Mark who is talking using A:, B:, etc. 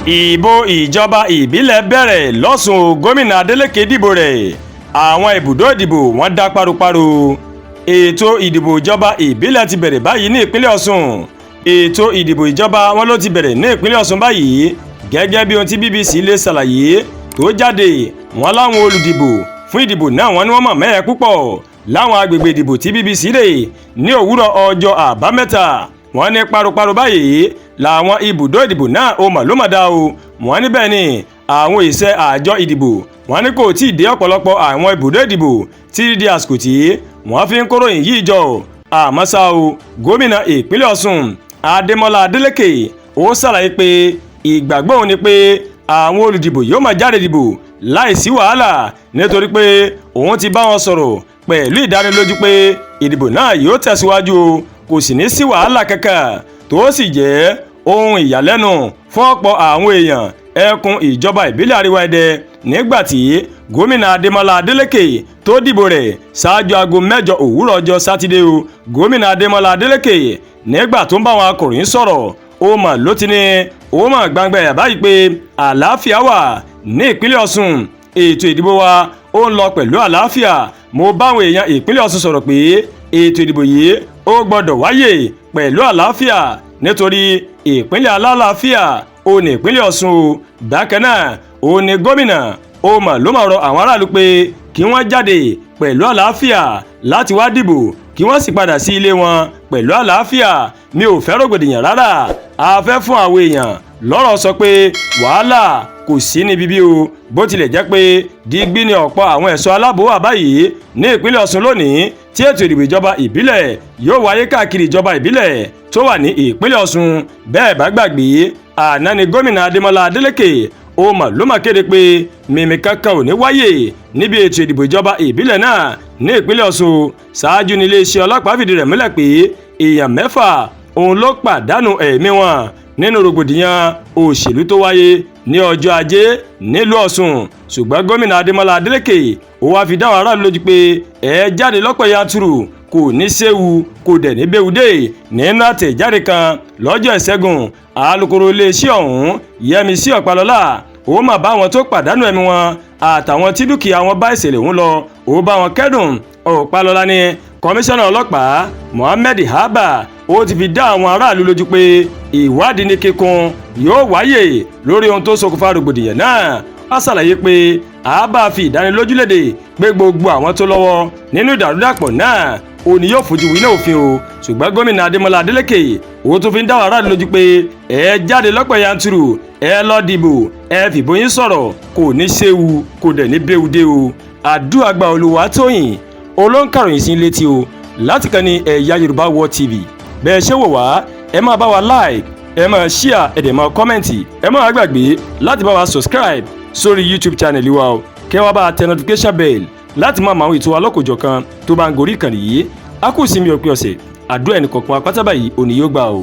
A: ìbò ìjọba ìbílẹ̀ bẹ̀rẹ̀ lọ́sùn gómìnà Adeleke dìbò rẹ̀ àwọn ibùdó ìdìbò wọ́n dá páropáro ètò ìdìbò ìjọba ìbílẹ̀ ti bẹ̀rẹ̀ báyìí ní ìpínlẹ̀ Ọ̀ṣun ètò ìdìbò ìjọba wọn ló ti bẹ̀rẹ̀ ní ìpínlẹ̀ Ọ̀ṣun báyìí gẹ́gẹ́ bí ohun tí BBC lè ṣàlàyé tó jáde wọn láwọn olùdìbò fún ìdìbò náà wọn ni wọ́n mọ̀ mẹ́ẹ̀ púpọ̀ láwọn agbègbè ìdìbò tí BBC rè ní òwúrọ̀ ọjọ́ àbámẹ́ta wọ́n ní páropáro báyìí làwọn ibùdó ìdìbò náà ó mọ̀ ló mọ̀ dá o wọ́n níbẹ̀ ni àwọn iṣẹ́ àjọ ìdìbò wọ́n ní kò tí ì dé ọ̀pọ̀lọpọ̀ àwọn ibùdó ìdìbò tí di àsìkò tí wọ́n fi ń kóròyìn yìí jọ àmọ́ ṣá o gómìnà ìpínlẹ̀ Ọ̀ṣun Adémọ́lá Adélékè ó ṣàlàyé pé ìgbàgbọ́ òun ni pé àwọn olùdìbò yóò máa jáde dìbò láìsí wàhálà nítorí pé òun ti bá wọn sọ̀rọ̀ pẹ̀lú ìdánilójú pé ìdìbò náà yóò tẹ̀síwájú o kò sì ní sí wàhálà kankan tó sì jẹ́ ohun ìyàlẹ́nu fún ọ̀pọ̀ àwọn èèyàn ẹkùn ìjọba ìbílẹ̀ Àríwá Ẹdẹ nígbàtí gómìnà Adémọ́lá Adélékè tó dìbò rẹ̀ ṣáájú aago 8 òwúrọ̀ ọjọ́ sátidé o gómìnà Adémọ́lá Adélékè nígbà tó ń bá àwọn akọ̀ròyìn sọ̀rọ̀ ó mà ló ti ní ó mà gbangba ẹ̀ báyìí pé àlàáfíà wà ní ìpínlẹ̀ Ọ̀ṣun ètò ìdìbò wa ó ń lọ pẹ̀lú àlàáfíà mo báwọn èèyàn ìpínlẹ̀ Ọ̀ṣun sọ̀rọ̀ pé ètò ìdìbò yìí ó gbọ́dọ̀ wáyé pẹ̀lú àlàáfíà nítorí ìpínlẹ̀ alálàáfíà ó ní ìpínlẹ̀ Ọ̀ṣun o bákan náà ó ní gómìnà ó mà ló mà rọ àwọn aráàlú pé kí wọ́n jáde pẹ̀lú àlàáfíà láti wá dìbò kí wọ́n sì padà sí ilé wọn pẹ̀lú àlàáfíà mi ò fẹ́ rògbòdìyàn rárá a fẹ́ fún àwọn èèyàn lọ́rọ̀ sọ pé wàhálà kò sí níbi bí o bó tilẹ̀ jẹ́ pé digbí ni ọ̀pọ̀ àwọn ẹ̀ṣọ́ aláàbò wà báyìí ní ìpínlẹ̀ Ọ̀ṣun lónìí tí ètò ìdìbò ìjọba ìbílẹ̀ yóò wáyé káàkiri ìjọba ìbílẹ̀ tó wà ní ìpínlẹ̀ Ọ̀ṣun bẹ́ẹ̀ bá gbàgbé àná ni gómìnà Adémọ́lá Adélékè ó mà ló mà kéde pé mímí kankan ò ní wáyé níbi ètò ìdìbò ìjọba ìbílẹ̀ náà ní ìpínlẹ̀ Ọ̀ṣun ṣáájú ní iléeṣẹ́ ọlọ́pàá fìdí rẹ̀ múlẹ̀ pé èèyàn 6 òun ló pàdánù ẹ̀mí wọn nínú rògbòdìyàn òṣèlú tó wáyé ní ọjọ́ ajé nílùú Ọ̀ṣun ṣùgbọ́n gómìnà Adémọ́lá Adélékè ó wá fi dáwọn aráàlú lójú pé ẹ jáde lọ́pọ̀ yanturu kò ní séwu kò dẹ̀ ní béwudé nínú àtẹ̀jáde kan lọ́jọ́ ìṣẹ́gun alukoro iléeṣẹ́ ọ̀hún Yẹmisí Ọ̀pálọ́lá ó mà bá wọn tó pàdánù ẹ̀mí wọn àtàwọn tí dúkìá wọn bá ìṣẹ̀lẹ̀ ọ̀hún lọ ó bá wọn kẹ́dùn Ọ̀pálọ́lá ní kọmíṣánná ọlọ́pàá Mohammed Abba ó ti fi dá àwọn aráàlú lójú pé ìwádìí ní kíkún yóò wáyé lórí ohun tó ṣokùnfà rògbòdìyàn náà wọ́n ṣàlàyé pé Abba fi ìdánilójú léde pé gbogbo àwọn tó lọ́wọ́ nínú ìdàrúdàpọ̀ náà ó ní yóò fojú winá òfin o ṣùgbọ́n gómìnà Adémọ́lá Adélékè ó tún fi ń dá àwọn aráàlú lójú pé ẹ jáde lọ́pọ̀ yanturu ẹ lọ dìbò ẹ fìbò yín sọ̀rọ̀ kò ní séwu kò dẹ̀ ní béwudé o Àdúràgbà Olúwatóyìn olóńkàròyìn sí létí o láti kàn ní Ẹ̀yà Yorùbá World TV bẹ́ẹ̀ ṣe wò wá ẹ máa bá wa like ẹ máa share ẹ dẹ̀ máa kọ́mẹ̀ntì ẹ máa gbàgbé láti bá wa subscribe sórí YouTube channel wa o kẹ́ wá bá tẹ notification bell láti máa máa ètò alọ́kòjọ̀kan tó bá ń gorí ìkànnì yìí a kù sí mi òpin ọ̀sẹ̀ àdúrà ẹnì kọ̀ọ̀kan apátá báyìí òní yóò gbà o.